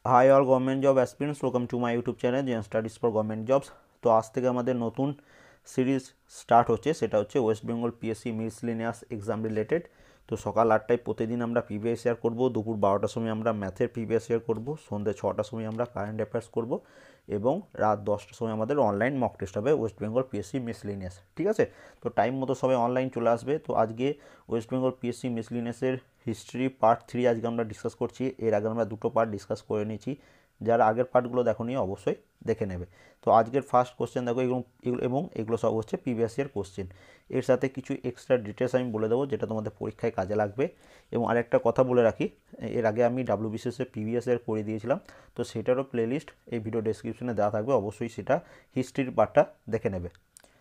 High all government job aspirants, welcome to my YouTube channel Zen Studies for government jobs. তো আজ থেকে আমাদের নতুন সিরিজ স্টার্ট হচ্ছে, সেটা হচ্ছে West Bengal PSC miscellaneous exam related. তো সকাল 8টায় প্রতিদিন আমরা প্রিভিয়াস ইয়ার করব, দুপুর 12টার সময় আমরা ম্যাথের প্রিভিয়াস ইয়ার করব, সন্ধ্যে 6টার সময় আমরা কারেন্ট অ্যাফেয়ার্স করব এবং রাত 10টার সময় আমাদের অনলাইন মক টেস্ট হবে ওয়েস্ট বেঙ্গল পিএসসি মিসলিনিয়াস। ঠিক আছে, তো টাইম মতো সবাই অনলাইন চলে আসবে। তো আজকে ওয়েস্ট বেঙ্গল পিএসসি মিসলিনিয়াসের হিস্ট্রি পার্ট 3 আজকে আমরা ডিসকাস করছি। এর আগে আমরা দুটো পার্ট ডিসকাস করে নিয়েছি, যারা আগের পার্টগুলো দেখোনি অবশ্যই দেখে নেবে। তো আজকের ফার্স্ট কোশ্চেন দেখো, এবং এগুলো সব হচ্ছে প্রিভিয়াস ইয়ার কোশ্চেন। এর সাথে কিছু এক্সট্রা ডিটেলস আমি বলে দেবো যেটা তোমাদের পরীক্ষায় কাজে লাগবে। এবং আরেকটা কথা বলে রাখি, এর আগে আমি ডাব্লিউবিসিএসের প্রিভিয়াস ইয়ার করে দিয়েছিলাম, তো সেটারও প্লেলিস্ট এই ভিডিও ডেসক্রিপশনে দেওয়া থাকবে, অবশ্যই সেটা হিস্ট্রির পার্টটা দেখে নেবে।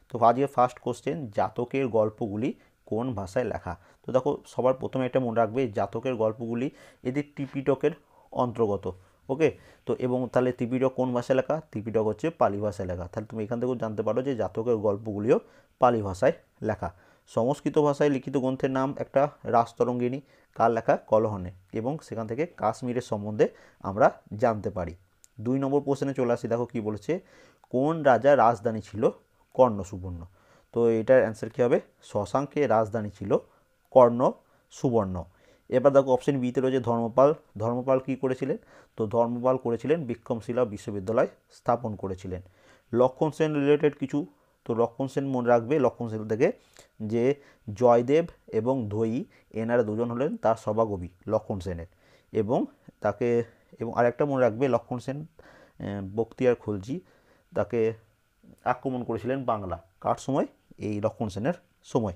তো আজকে ফার্স্ট কোশ্চেন, জাতকের গল্পগুলি কোন ভাষায় লেখা। তো দেখো, সবার প্রথমে এটা মনে রাখবে, জাতকের গল্পগুলি এদের ত্রিপিটকের অন্তর্গত। ওকে, তো এবং তাহলে ত্রিপিটক কোন ভাষায় লেখা? ত্রিপিটক হচ্ছে পালি ভাষায় লেখা। তাহলে তুমি এখান থেকেও জানতে পারো যে জাতকের গল্পগুলিও পালি ভাষায় লেখা। সংস্কৃত ভাষায় লিখিত গ্রন্থের নাম একটা রাজতরঙ্গিনী, কার লেখা? কলহনে, এবং সেখান থেকে কাশ্মীরের সম্বন্ধে আমরা জানতে পারি। 2 নম্বর প্রশ্নে চলে আসি, দেখো কি বলেছে, কোন রাজা রাজধানী ছিল কর্ণ সুবর্ণ। তো এটার অ্যান্সার কী হবে? শশাঙ্কের রাজধানী ছিল কর্ণ সুবর্ণ। এবার দেখো অপশন বিতে রয়েছে ধর্মপাল। ধর্মপাল কী করেছিলেন? তো ধর্মপাল করেছিলেন বিক্রমশিলা বিশ্ববিদ্যালয় স্থাপন করেছিলেন। লক্ষণ সেন রিলেটেড কিছু, তো লক্ষণ সেন মনে রাখবে, লক্ষণ সেন থেকে যে জয়দেব এবং ধয়ী এনারা দুজন হলেন তার সভাকবি লক্ষণ সেনের, এবং তাকে, এবং আরেকটা মনে রাখবে, লক্ষণ সেন বখতিয়ার খলজি তাকে আক্রমণ করেছিলেন বাংলা, কার সময়? এই লক্ষণ সেনের সময়।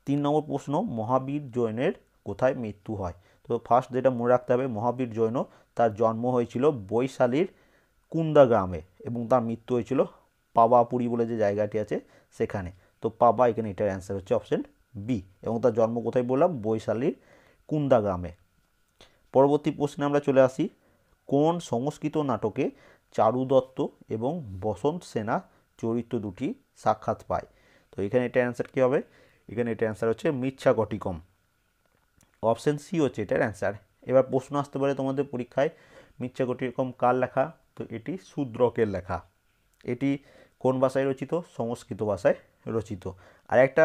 3 নম্বর প্রশ্ন, মহাবীর জৈনের কোথায় মৃত্যু হয়। তো ফার্স্ট যেটা মনে রাখতে হবে, মহাবীর জৈন তার জন্ম হয়েছিল বৈশালীর কুন্দা গ্রামে এবং তার মৃত্যু হয়েছিল পাবাপুরী বলে যে জায়গাটি আছে সেখানে। তো পাবা, এখানে এটার অ্যান্সার হচ্ছে অপশন বি, এবং তার জন্ম কোথায় বললাম? বৈশালীর কুন্দা গ্রামে। পরবর্তী প্রশ্নে আমরা চলে আসি, কোন সংস্কৃত নাটকে চারু দত্ত এবং বসন্ত সেনা চরিত্র দুটি সাক্ষাৎ পায়। তো এখানে এটার অ্যান্সার কী হবে? এখানে এটার অ্যান্সার হচ্ছে মিচ্ছাকটিকম। অপশন সি হচ্ছে এটার অ্যান্সার। এবার প্রশ্ন আসতে পারে তোমাদের পরীক্ষায়, মিচ্ছাকটিকম কার লেখা? তো এটি শূদ্রকের লেখা। এটি কোন ভাষায় রচিত? সংস্কৃত ভাষায় রচিত। আর একটা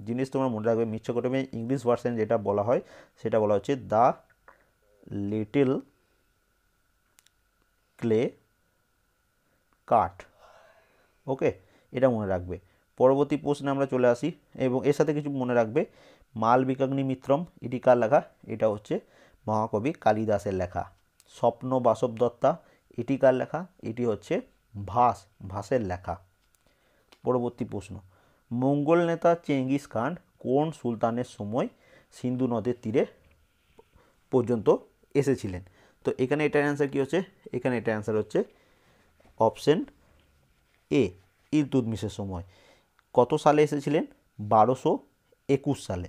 জিনিস তোমরা মনে রাখবে, মিচ্ছাকটিকমের ইংলিশ ভার্সন যেটা বলা হয় সেটা বলা হচ্ছে দ্য লিটল ক্লে কাট। ওকে, এটা মনে রাখবে। পরবর্তী প্রশ্নে আমরা চলে আসি, এবং এর সাথে কিছু মনে রাখবে, মালবিকাগ্নি মিত্রম এটি কার লেখা? এটা হচ্ছে মহাকবি কালিদাসের লেখা। স্বপ্ন বাসব দত্তা এটি কার লেখা? এটি হচ্ছে ভাসের লেখা। পরবর্তী প্রশ্ন, মঙ্গল নেতা চেঙ্গিস খান কোন সুলতানের সময় সিন্ধু নদের তীরে পর্যন্ত এসেছিলেন। তো এখানে এটার অ্যান্সার কী হচ্ছে? এখানে এটার অ্যান্সার হচ্ছে অপশন এ, ইলতুৎমিশের সময়। কত সালে এসেছিলেন? 1221 সালে।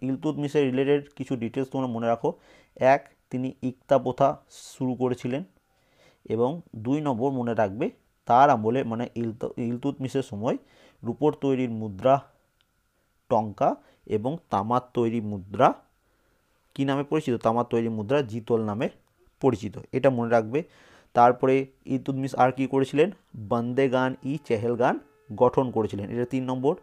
ইলতুৎমিশের রিলেটেড কিছু ডিটেলস তোমরা মনে রাখো। 1, তিনি ইকতা প্রথা শুরু করেছিলেন, এবং 2 নম্বর মনে রাখবে, তার আমলে মানে ইলতুৎমিশের সময় রূপোর তৈরির মুদ্রা টঙ্কা এবং তামার তৈরি মুদ্রা কী নামে পরিচিত? তামার তৈরি মুদ্রা জিতল নামে পরিচিত, এটা মনে রাখবে। তারপরে ইলতুৎমিশ আর কি করেছিলেন? বন্দেগান ই চেহেলগান গঠন করেছিলেন, এটা 3 নম্বর।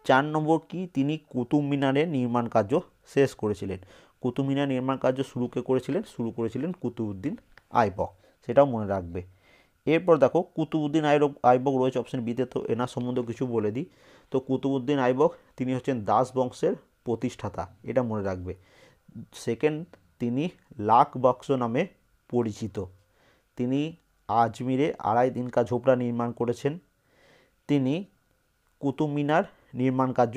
4 নম্বর কি? তিনি কুতুব মিনারের নির্মাণ কার্য শেষ করেছিলেন। কুতুব মিনার নির্মাণ কার্য শুরু করেছিলেন কুতুবউদ্দিন আইবক, সেটাও মনে রাখবে। এরপর দেখো, কুতুবউদ্দিন আইবক রয়েছে অপশন বিতে, তো এনার সম্বন্ধে কিছু বলে দিই। তো কুতুবউদ্দিন আইবক তিনি হচ্ছেন দাস বংশের প্রতিষ্ঠাতা, এটা মনে রাখবে। সেকেন্ড, তিনি লাখ বক্স নামে পরিচিত। তিনি আজমিরে আড়াই দিনকা ঝোপড়া নির্মাণ করেছেন। তিনি কুতুব মিনার নির্মাণ কার্য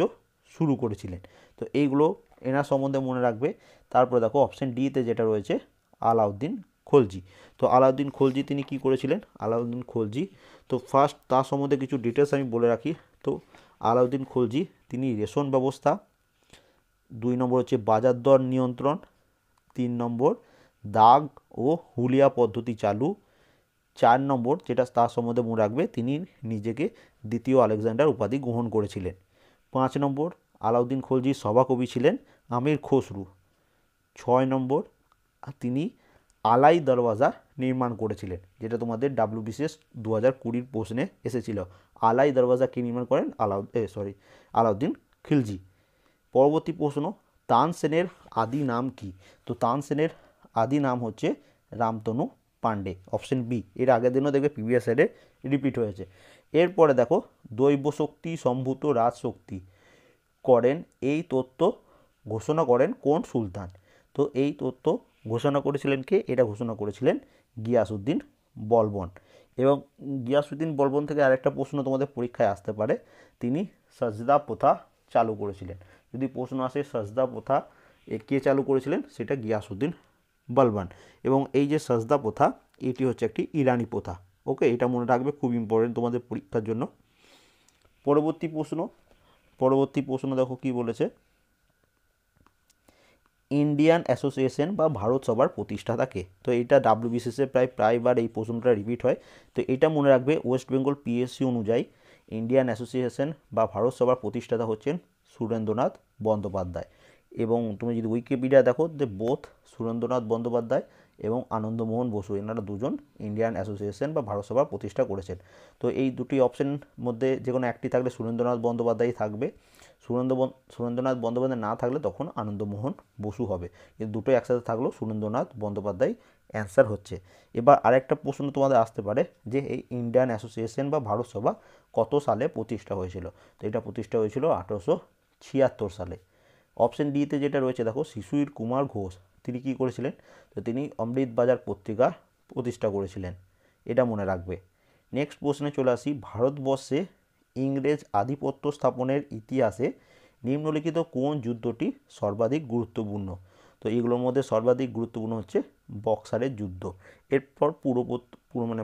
শুরু করেছিলেন। তো এইগুলো এনার সম্বন্ধে মনে রাখবে। তারপরে দেখো অপশন ডিতে যেটা রয়েছে, আলাউদ্দিন খলজি। তো আলাউদ্দিন খলজি তিনি কি করেছিলেন? আলাউদ্দিন খলজি, তো ফার্স্ট তার সম্বন্ধে কিছু ডিটেলস আমি বলে রাখি। তো আলাউদ্দিন খলজি তিনি রেশন ব্যবস্থা, 2 নম্বর হচ্ছে বাজার দর নিয়ন্ত্রণ, 3 নম্বর দাগ ও হুলিয়া পদ্ধতি চালু, 4 নম্বর যেটা তার সম্বন্ধে মনে রাখবে, তিনি নিজেকে দ্বিতীয় আলেকজান্ডার উপাধি গ্রহণ করেছিলেন। 5 নম্বর, আলাউদ্দিন খলজির সভাকবি ছিলেন আমির খসরু। 6 নম্বর, তিনি আলাই দরওয়াজা নির্মাণ করেছিলেন, যেটা তোমাদের WBCS 2020 প্রশ্নে এসেছিল। আলাই দরওয়াজা কে নির্মাণ করেন? আলাউদ্দিন খিলজি। পরবর্তী প্রশ্ন, তানসেনের আদি নাম কি? তো তানসেনের আদি নাম হচ্ছে রামতনু পাণ্ডে, অপশন বি। এর আগের দিনও দেখবে প্রিভিয়াস ইয়ারে রিপিট হয়েছে। এরপরে দেখো, দৈব শক্তি সম্ভূত রাজশক্তি করেন এই তত্ত্ব ঘোষণা করেন কোন সুলতান? তো এই তত্ত্ব ঘোষণা করেছিলেন কে? এটা ঘোষণা করেছিলেন গিয়াসউদ্দিন বলবন। এবং গিয়াসউদ্দিন বলবন থেকে আরেকটা প্রশ্ন তোমাদের পরীক্ষায় আসতে পারে, তিনি সাজদা প্রথা চালু করেছিলেন। যদি প্রশ্ন আসে সাজদা প্রথা কে চালু করেছিলেন, সেটা গিয়াসউদ্দিন বলবন। এবং এই যে সাজদা প্রথা, এটি হচ্ছে একটি ইরানি প্রথা। ওকে, এটা মনে রাখবে, খুব ইম্পর্টেন্ট তোমাদের পরীক্ষার জন্য। পরবর্তী প্রশ্ন দেখো কি বলেছে, ইন্ডিয়ান অ্যাসোসিয়েশন বা ভারত সভার প্রতিষ্ঠাতা কে? তো এটা WBCS প্রায়বার এই প্রশ্নটা রিপিট হয়। তো এটা মনে রাখবে, ওয়েস্ট বেঙ্গল PSC অনুযায়ী ইন্ডিয়ান অ্যাসোসিয়েশন বা ভারত সভার প্রতিষ্ঠাতা হচ্ছেন সুরেন্দ্রনাথ বন্দ্যোপাধ্যায়। এবং তুমি যদি উইকিপিডিয়া দেখো, যে বোথ সুরেন্দ্রনাথ বন্দ্যোপাধ্যায় এবং আনন্দমোহন বসু, এনারা দুজন ইন্ডিয়ান অ্যাসোসিয়েশন বা ভারত সভা প্রতিষ্ঠা করেছেন। তো এই দুটি অপশন মধ্যে যে কোনো একটি থাকলে সুরেন্দ্রনাথ বন্দ্যোপাধ্যায় থাকবে। সুরেন্দ্রনাথ বন্দ্যোপাধ্যায় না থাকলে তখন আনন্দমোহন বসু হবে। এই দুটো একসাথে থাকলেও সুরেন্দ্রনাথ বন্দ্যোপাধ্যায় অ্যান্সার হচ্ছে। এবার আরেকটা প্রশ্ন তোমাদের আসতে পারে, যে এই ইন্ডিয়ান অ্যাসোসিয়েশন বা ভারত সভা কত সালে প্রতিষ্ঠা হয়েছিল? তো এটা প্রতিষ্ঠা হয়েছিল 1876 সালে। অপশন ডিতে যেটা রয়েছে দেখো, শিশির কুমার ঘোষ, তিনি কী করেছিলেন? তো তিনি অমৃতবাজার পত্রিকা প্রতিষ্ঠা করেছিলেন, এটা মনে রাখবে। নেক্সট প্রশ্নে চলে আসি, ভারতবর্ষে ইংরেজ আধিপত্য স্থাপনের ইতিহাসে নিম্নলিখিত কোন যুদ্ধটি সর্বাধিক গুরুত্বপূর্ণ? তো এগুলোর মধ্যে সর্বাধিক গুরুত্বপূর্ণ হচ্ছে বক্সারের যুদ্ধ। এরপর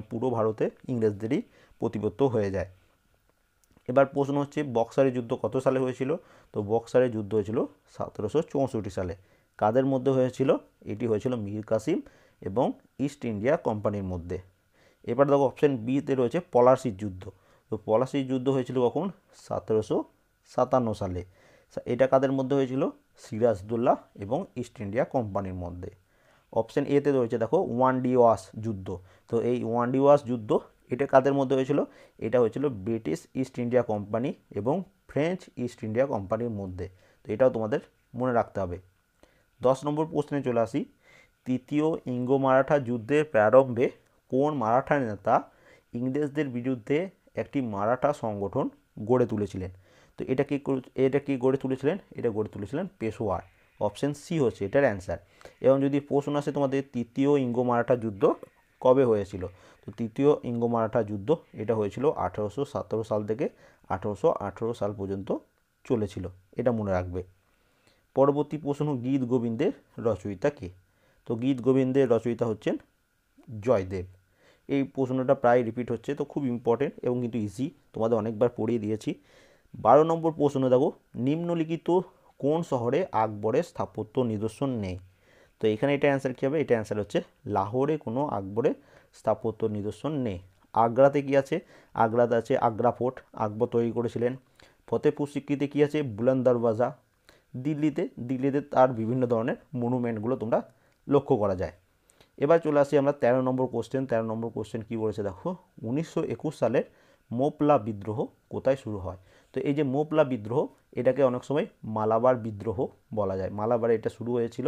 পুরো ভারতে ইংরেজদেরই প্রতিপত্ত হয়ে যায়। এবার প্রশ্ন হচ্ছে, বক্সারের যুদ্ধ কত সালে হয়েছিল? তো বক্সারের যুদ্ধ হয়েছিল 1764 সালে। কাদের মধ্যে হয়েছিল? এটি হয়েছিল মীর কাসিম এবং ইস্ট ইন্ডিয়া কোম্পানির মধ্যে। এবার দেখো অপশন বিতে রয়েছে পলাশির যুদ্ধ। তো পলাশির যুদ্ধ হয়েছিল কখন? 1757 সালে। এটা কাদের মধ্যে হয়েছিল? সিরাজদৌল্লা এবং ইস্ট ইন্ডিয়া কোম্পানির মধ্যে। অপশন এতে রয়েছে দেখো ওয়ান্ডি ওয়াশ যুদ্ধ। তো এই ওয়ান্ডি ওয়াশ যুদ্ধ, এটা কাদের মধ্যে হয়েছিল? এটা হয়েছিল ব্রিটিশ ইস্ট ইন্ডিয়া কোম্পানি এবং ফ্রেঞ্চ ইস্ট ইন্ডিয়া কোম্পানির মধ্যে। তো এটাও তোমাদের মনে রাখতে হবে। 10 নম্বর প্রশ্নে চলে আসি, তৃতীয় ইঙ্গো মারাঠা যুদ্ধের প্রারম্ভে কোন মারাঠা নেতা ইংরেজদের বিরুদ্ধে একটি মারাঠা সংগঠন গড়ে তুলেছিলেন? তো এটা কি গড়ে তুলেছিলেন? এটা গড়ে তুলেছিলেন পেশোয়ার। অপশন সি হচ্ছে এটার অ্যান্সার। এবং যদি প্রশ্ন আসে তোমাদের, তৃতীয় ইঙ্গো মারাঠা যুদ্ধ কবে হয়েছিল? তো তৃতীয় ইঙ্গো মারাঠা যুদ্ধ এটা হয়েছিল 1817 সাল থেকে 1818 সাল পর্যন্ত চলেছিল, এটা মনে রাখবে। পরবর্তী প্রশ্ন, গীত গোবিন্দের রচয়িতা কে? তো গীত গোবিন্দের রচয়িতা হচ্ছেন জয়দেব। এই প্রশ্নটা প্রায় রিপিট হচ্ছে, তো খুব ইম্পর্টেন্ট এবং কিন্তু ইজি, তোমাদের অনেকবার পড়িয়ে দিয়েছি। 12 নম্বর প্রশ্ন দেখো, নিম্নলিখিত কোন শহরে আকবরের স্থাপত্য নিদর্শন নেই? তো এখানে এটা অ্যান্সার কী হবে? এটা অ্যান্সার হচ্ছে লাহোরে কোনো আকবরের স্থাপত্য নিদর্শন নেই। আগ্রাতে কী আছে? আগ্রাতে আছে আগ্রা ফোর্ট, আকবর তৈরি করেছিলেন। ফতেপুর সিক্রিতে কী আছে? বুলন্দ দরওয়াজা। দিল্লিতে তার বিভিন্ন ধরনের মনুমেন্টগুলো তোমরা লক্ষ্য করা যায়। এবার চলে আসি আমরা 13 নম্বর কোশ্চেন। 13 নম্বর কোশ্চেন কী বলেছে দেখো, 1921 সালের মোপলা বিদ্রোহ কোথায় শুরু হয়? তো এই যে মোপলা বিদ্রোহ, এটাকে অনেক সময় মালাবার বিদ্রোহ বলা যায়। মালাবারে এটা শুরু হয়েছিল,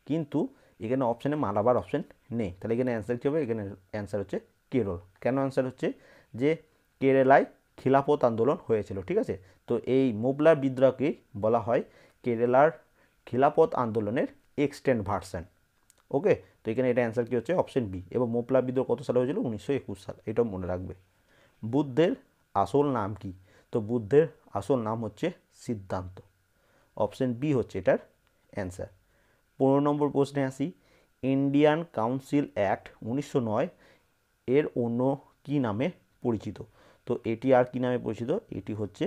কিন্তু এখানে অপশানে মালাবার অপশান নেই। তাহলে এখানে অ্যান্সার কী হবে? এখানে অ্যান্সার হচ্ছে কেরল। কেন অ্যান্সার হচ্ছে? যে কেরালায় খিলাফত আন্দোলন হয়েছিল, ঠিক আছে? তো এই মোপলা বিদ্রোহকে বলা হয় কেরালার খিলাফত আন্দোলনের এক্সটেন্ড ভার্সন। ওকে, তো এখানে এটা অ্যান্সার কী হচ্ছে? Option B. এবং মোপলা বিদ্রোহ কত সালে হয়েছিল? 1921 সাল, এটাও মনে রাখবে। বুদ্ধের আসল নাম কি? তো বুদ্ধের আসল নাম হচ্ছে সিদ্ধান্ত। অপশন বি হচ্ছে এটার অ্যান্সার। 15 নম্বর প্রশ্নে আসি, ইন্ডিয়ান কাউন্সিল অ্যাক্ট 1909 এর অন্য কী নামে পরিচিত? তো এটি আর কী নামে পরিচিত? এটি হচ্ছে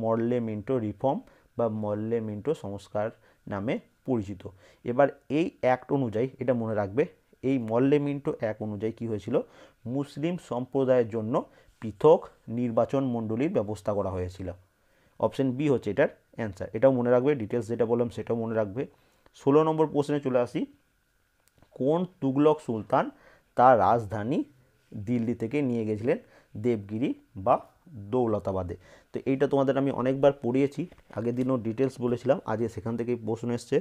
মরলে মিন্টো রিফর্ম বা মরলে মিন্টো সংস্কার নামে পরিচিত। এবার এই অ্যাক্ট অনুযায়ী এটা মনে রাখবে, এই মরলে মিন্টো অ্যাক্ট অনুযায়ী কী হয়েছিল? মুসলিম সম্প্রদায়ের জন্য পৃথক নির্বাচন মণ্ডলীর ব্যবস্থা করা হয়েছিল। অপশন বি হচ্ছে এটার অ্যান্সার। এটাও মনে রাখবে, ডিটেলস যেটা বললাম সেটাও মনে রাখবে। 16 নম্বর প্রশ্নে চলে আসি, কোন তুগলক সুলতান তার রাজধানী দিল্লি থেকে নিয়ে গেছিলেন দেবগিরি বা দৌলতাবাদে। তো এইটা তোমাদের আমি অনেকবার পড়িয়েছি, আগের দিনও ডিটেলস বলেছিলাম, আজকে সেখান থেকেই প্রশ্ন এসছে।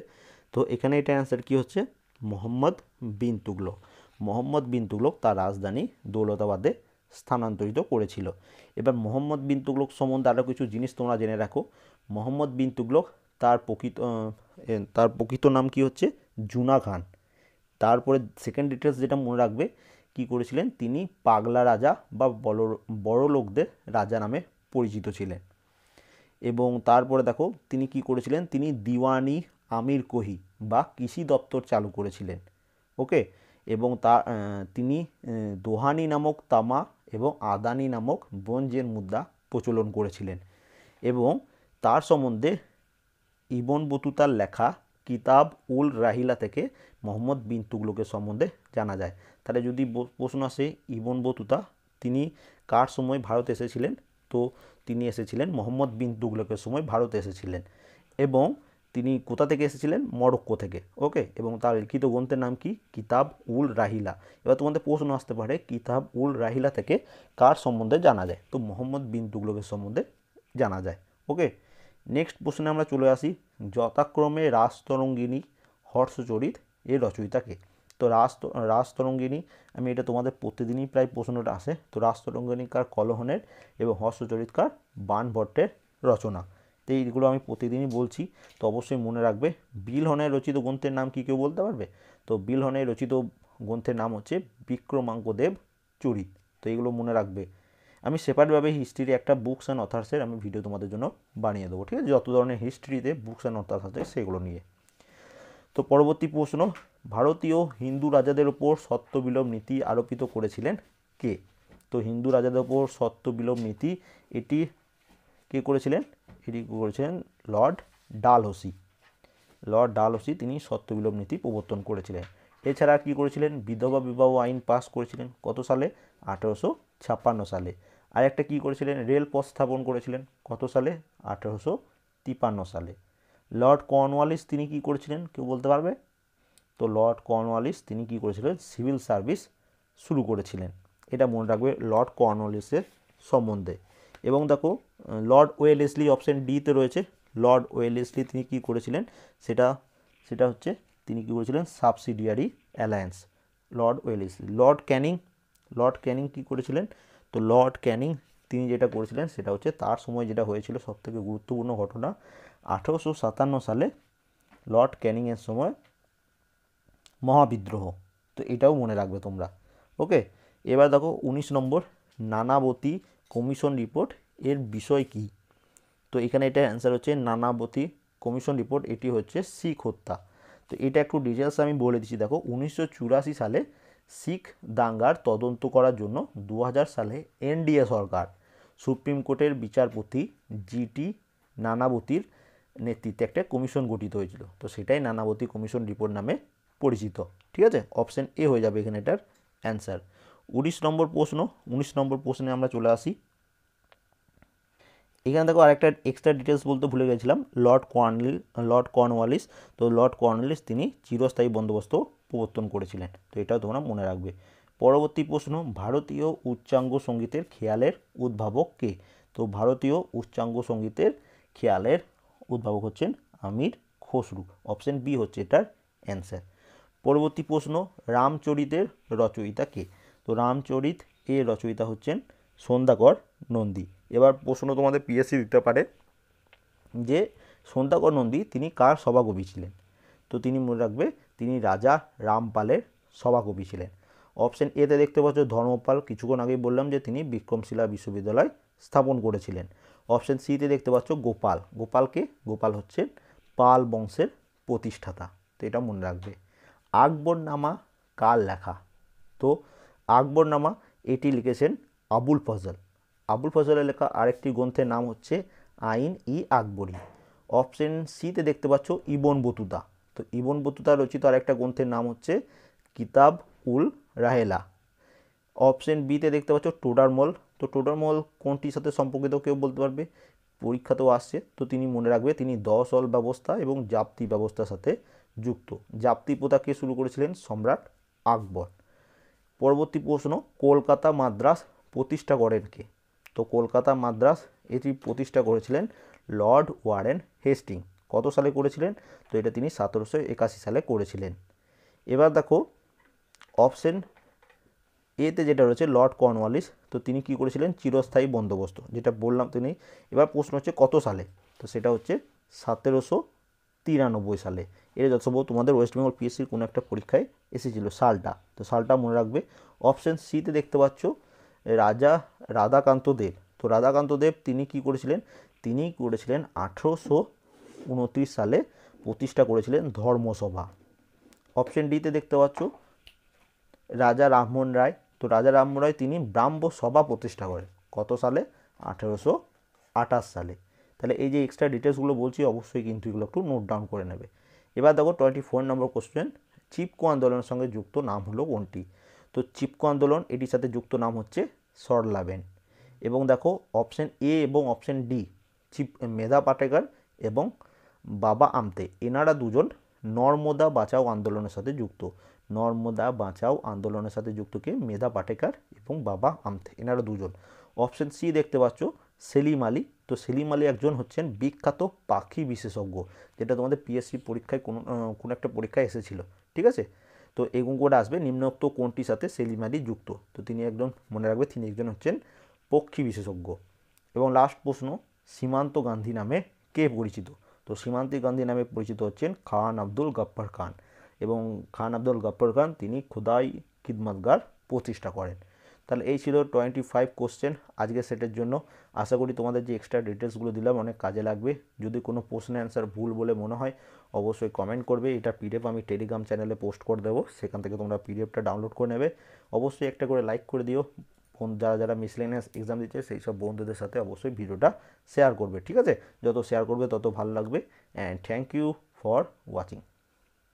তো এখানে এটা অ্যান্সার কী হচ্ছে, মোহাম্মদ বিন তুগলক। মোহাম্মদ বিন তুগলক তার রাজধানী দৌলতাবাদে স্থানান্তরিত করেছিল। এবার মোহাম্মদ বিন তুগলক সম্বন্ধে আরও কিছু জিনিস তোমরা জেনে রাখো। মোহাম্মদ বিন তুগলক তার প্রকৃত নাম কি হচ্ছে, জুনা খান। তারপরে সেকেন্ড ডিটেলস যেটা মনে রাখবে, কি করেছিলেন, তিনি পাগলা রাজা বা বড় লোকদের রাজা নামে পরিচিত ছিলেন। এবং তারপরে দেখো তিনি কি করেছিলেন, তিনি দিওয়ানি আমির কোহি বা কৃষি দপ্তর চালু করেছিলেন। ওকে, এবং তিনি দোহানি নামক তামা এবং আদানি নামক ব্রোঞ্জের মুদ্রা প্রচলন করেছিলেন। এবং তার সম্বন্ধে ইবন বতুতার লেখা কিতাব উল রাহিলা থেকে মোহাম্মদ বিন তুগলকের সম্বন্ধে জানা যায়। তাহলে যদি প্রশ্ন আসে ইবন বতুতা তিনি কার সময় ভারত এসেছিলেন, তো তিনি এসেছিলেন মোহাম্মদ বিন তুগলকের সময় ভারত এসেছিলেন। এবং তিনি কোথা থেকে এসেছিলেন, মরক্কো থেকে। ওকে, এবং তার লিখিত গ্রন্থের নাম কি, কিতাব উল রাহিলা। এবার তোমাদের প্রশ্ন আসতে পারে কিতাব উল রাহিলা থেকে কার সম্বন্ধে জানা যায়, তো মোহাম্মদ বিন তুগলকের সম্বন্ধে জানা যায়। ওকে, নেক্সট প্রশ্নে আমরা চলে আসি, যথাক্রমে রাজতরঙ্গিনী, হর্ষচরিত এর রচয়িতাকে। তো রাজতরঙ্গিনী, আমি এটা তোমাদের প্রতিদিনই প্রায় প্রশ্নটা আসে। তো রাজতরঙ্গিনীকার কলহনের এবং হর্ষচরিতকার বাণভট্টের রচনা। তো এইগুলো আমি প্রতিদিনই বলছি, তো অবশ্যই মনে রাখবে। বিলহনের রচিত গ্রন্থের নাম কি কেউ বলতে পারবে? তো বিলহনের রচিত গ্রন্থের নাম হচ্ছে বিক্রমাঙ্কদেব চরিত। তো এইগুলো মনে রাখবে। আমি সেপারেটভাবে হিস্ট্রির একটা বুকস অ্যান্ড অথার্সের আমি ভিডিও তোমাদের জন্য বানিয়ে দেবো, ঠিক আছে, যত ধরনের হিস্ট্রিতে বুকস অ্যান্ড অথার্স আছে সেগুলো নিয়ে। তো পরবর্তী প্রশ্ন, ভারতীয় হিন্দু রাজাদের ওপর সত্যবিলোপ নীতি আরোপিত করেছিলেন কে? তো হিন্দু রাজাদের ওপর সত্যবিলোপ নীতি এটি কে করেছিলেন? এটি করেছিলেন লর্ড ডালহৌসি। লর্ড ডালহৌসি তিনি সত্যবিলোপ নীতি প্রবর্তন করেছিলেন। এছাড়া কি করেছিলেন, বিধবা বিবাহ আইন পাস করেছিলেন কত সালে? 1856 সালে। আর একটা কী করেছিলেন, রেলপথ স্থাপন করেছিলেন কত সালে? 1853 সালে। লর্ড কর্নওয়ালিস তিনি কি করেছিলেন, কেউ বলতে পারবে? তো লর্ড কর্নওয়ালিস তিনি কি করেছিলেন, সিভিল সার্ভিস শুরু করেছিলেন। এটা মনে রাখবে লর্ড কর্নওয়ালিসের সম্বন্ধে। এবং দেখো লর্ড ওয়েলেসলি অপশন ডিতে রয়েছে। লর্ড ওয়েলেসলি তিনি কি করেছিলেন, সেটা হচ্ছে তিনি কি করেছিলেন, subsidiary alliance. Lord Wellesley. Lord Canning কি করেছিলেন? তো লর্ড ক্যানিং তিনি যেটা করেছিলেন সেটা হচ্ছে তার সময় যেটা হয়েছিল সবথেকে গুরুত্বপূর্ণ ঘটনা, 1857 সালে লর্ড ক্যানিংয়ের সময় মহাবিদ্রোহ। তো এটাও মনে রাখবে তোমরা। ওকে, এবার দেখো 19 নম্বর, নানাবতী কমিশন রিপোর্ট এর বিষয় কি? তো এখানে এটা অ্যান্সার হচ্ছে নানাবতী কমিশন রিপোর্ট, এটি হচ্ছে শিখ হত্যা। তো এটা একটু ডিটেলস আমি বলে দিচ্ছি। দেখো 1984 সালে শিখ দাঙ্গার তদন্ত করার জন্য 2000 সালে এনডিএ সরকার সুপ্রিম কোর্টের বিচারপতি জিটি নানাবতীর নেতৃত্বে একটা কমিশন গঠিত হয়েছিল। তো সেটাই নানাবতী কমিশন রিপোর্ট নামে পরিচিত। ঠিক আছে, অপশন এ হয়ে যাবে এখানে এটার অ্যান্সার। 19 নম্বর প্রশ্নে আমরা চলে আসি। এখানে দেখো আরেকটা এক্সট্রা ডিটেলস বলতে ভুলে গেছিলাম, লর্ড কর্নওয়ালিস। তো লর্ড কর্নওয়ালিস তিনি চিরস্থায়ী বন্দোবস্ত প্রবর্তন করেছিলেন। তো এটাও তোমরা মনে রাখবে। পরবর্তী প্রশ্ন, ভারতীয় উচ্চাঙ্গ সঙ্গীতের খেয়ালের উদ্ভাবক কে? তো ভারতীয় উচ্চাঙ্গ সঙ্গীতের খেয়ালের উদ্ভাবক হচ্ছেন আমির খসরু। অপশন বি হচ্ছে এটার অ্যান্সার। পরবর্তী প্রশ্ন, রামচরিতের রচয়িতা কে? তো রামচরিত এর রচয়িতা হচ্ছেন সন্ধ্যাকর নন্দী। এবার প্রশ্ন তোমাদের পিএসসি দিতে পারে যে সন্ধ্যাকর নন্দী তিনি কার সভাকবি ছিলেন? তো তিনি মনে রাখবে তিনি রাজা রামপালের সভাকবি ছিলেন। অপশন এতে দেখতে পাচ্ছ ধর্মপাল, কিছুক্ষণ আগেই বললাম যে তিনি বিক্রমশিলা বিশ্ববিদ্যালয় স্থাপন করেছিলেন। অপশন সিতে দেখতে পাচ্ছ গোপালকে, গোপাল হচ্ছেন পাল বংশের প্রতিষ্ঠাতা। তো এটা মনে রাখবে। আকবরনামা কার লেখা? তো আকবরনামা এটি লিখেছেন আবুল ফজলের লেখা আরেকটি গ্রন্থের নাম হচ্ছে আইন ই আকবরী। অপশন সিতে দেখতে পাচ্ছ ইবন বতুতা। তো ইবন বতুতা রচিত আরেকটা গ্রন্থের নাম হচ্ছে কিতাব উল রাহেলা। অপশন বিতে দেখতে পাচ্ছ টোডারমল। তো টোডারমল কোনটির সাথে সম্পর্কিত কেউ বলতে পারবে? পরীক্ষাতেও আসছে। তো তিনি মনে রাখবে তিনি দশল ব্যবস্থা এবং জাপ্তি ব্যবস্থার সাথে যুক্ত। জাপ্তি প্রথা কে শুরু করেছিলেন? সম্রাট আকবর। পরবর্তী প্রশ্ন, কলকাতা মাদ্রাস প্রতিষ্ঠা করেন কে? তো কলকাতা মাদ্রাস এটি প্রতিষ্ঠা করেছিলেন লর্ড ওয়ারেন হেস্টিং। কত সালে করেছিলেন? তো এটা তিনি 1781 সালে করেছিলেন। এবার দেখো অপশন এতে যেটা রয়েছে লর্ড কর্নওয়ালিস, তো তিনি কি করেছিলেন? চিরস্থায়ী বন্দোবস্ত, যেটা বললাম তিনি। এবার প্রশ্ন হচ্ছে কত সালে? তো সেটা হচ্ছে 1793 সালে। এটা যথাসম্ভব তোমাদের ওয়েস্ট বেঙ্গল পিএসসির কোনো একটা পরীক্ষায় এসেছিল সালটা, তো সালটা মনে রাখবে। অপশন সিতে দেখতে পাচ্ছ রাজা রাধাকান্ত দেব। তো রাধাকান্ত দেব তিনি কি করেছিলেন? তিনি করেছিলেন 1829 সালে প্রতিষ্ঠা করেছিলেন ধর্মসভা। অপশন ডিতে দেখতে পাচ্ছ রাজা রামমোহন রায়। তো রাজা রামমোহন রায় তিনি ব্রাহ্ম সভা প্রতিষ্ঠা করেন। কত সালে? 1828 সালে। তাহলে এই যে এক্সট্রা ডিটেলসগুলো বলছি অবশ্যই কিন্তু এগুলো একটু নোট ডাউন করে নেবে। এবার দেখো 24 নম্বর কোশ্চেন, চিপকো আন্দোলনের সঙ্গে যুক্ত নাম হলো কোনটি? তো চিপকো আন্দোলন এটির সাথে যুক্ত নাম হচ্ছে সরলাবেন। এবং দেখো অপশন এ এবং অপশন ডি, মেধা পাটেকার এবং বাবা আমতে, এনারা দুজন নর্মদা বাঁচাও আন্দোলনের সাথে যুক্ত। নর্মদা বাঁচাও আন্দোলনের সাথে যুক্ত কে? মেধা পাটেকার এবং বাবা আমতে, এনারা দুজন। অপশন সি দেখতে পাচ্ছ সেলিম আলী। তো সেলিম আলী একজন হচ্ছেন বিখ্যাত পাখি বিশেষজ্ঞ, যেটা তোমাদের পিএসসি পরীক্ষায় কোনো একটা পরীক্ষায় এসেছিল, ঠিক আছে? তো এই অঙ্কটা আসবে নিম্নোক্ত কোনটির সাথে সেলিম আলী যুক্ত? তো তিনি একজন, মনে রাখবে তিনি একজন হচ্ছেন পক্ষী বিশেষজ্ঞ। এবং লাস্ট প্রশ্ন, সীমান্ত গান্ধী নামে কে পরিচিত? তো সীমান্তি গান্ধী নামে পরিচিত হচ্ছেন খান আব্দুল গফ্ফর খান। এবং খান আব্দুল গফ্ফর খান তিনি খোদাই খিদমতগার প্রতিষ্ঠা করেন। তাহলে এই ছিল 25 কোশ্চেন আজকের সেটের জন্য। আশা করি তোমাদের যে এক্সট্রা ডিটেলসগুলো দিলাম অনেক কাজে লাগবে। যদি কোনো প্রশ্নের অ্যান্সার ভুল বলে মনে হয় অবশ্যই কমেন্ট করবে। এটা পিডিএফ আমি টেলিগ্রাম চ্যানেলে পোস্ট করে দেবো, সেখান থেকে তোমরা পিডিএফটা ডাউনলোড করে নেবে। অবশ্যই একটা করে লাইক করে দিও। যারা যারা মিসলেনিয়াস এক্সাম দিচ্ছে সেই সব বন্ধুদের সাথে অবশ্যই ভিডিওটা শেয়ার করবে, ঠিক আছে? যত শেয়ার করবে তত ভালো লাগবে। And thank you for watching.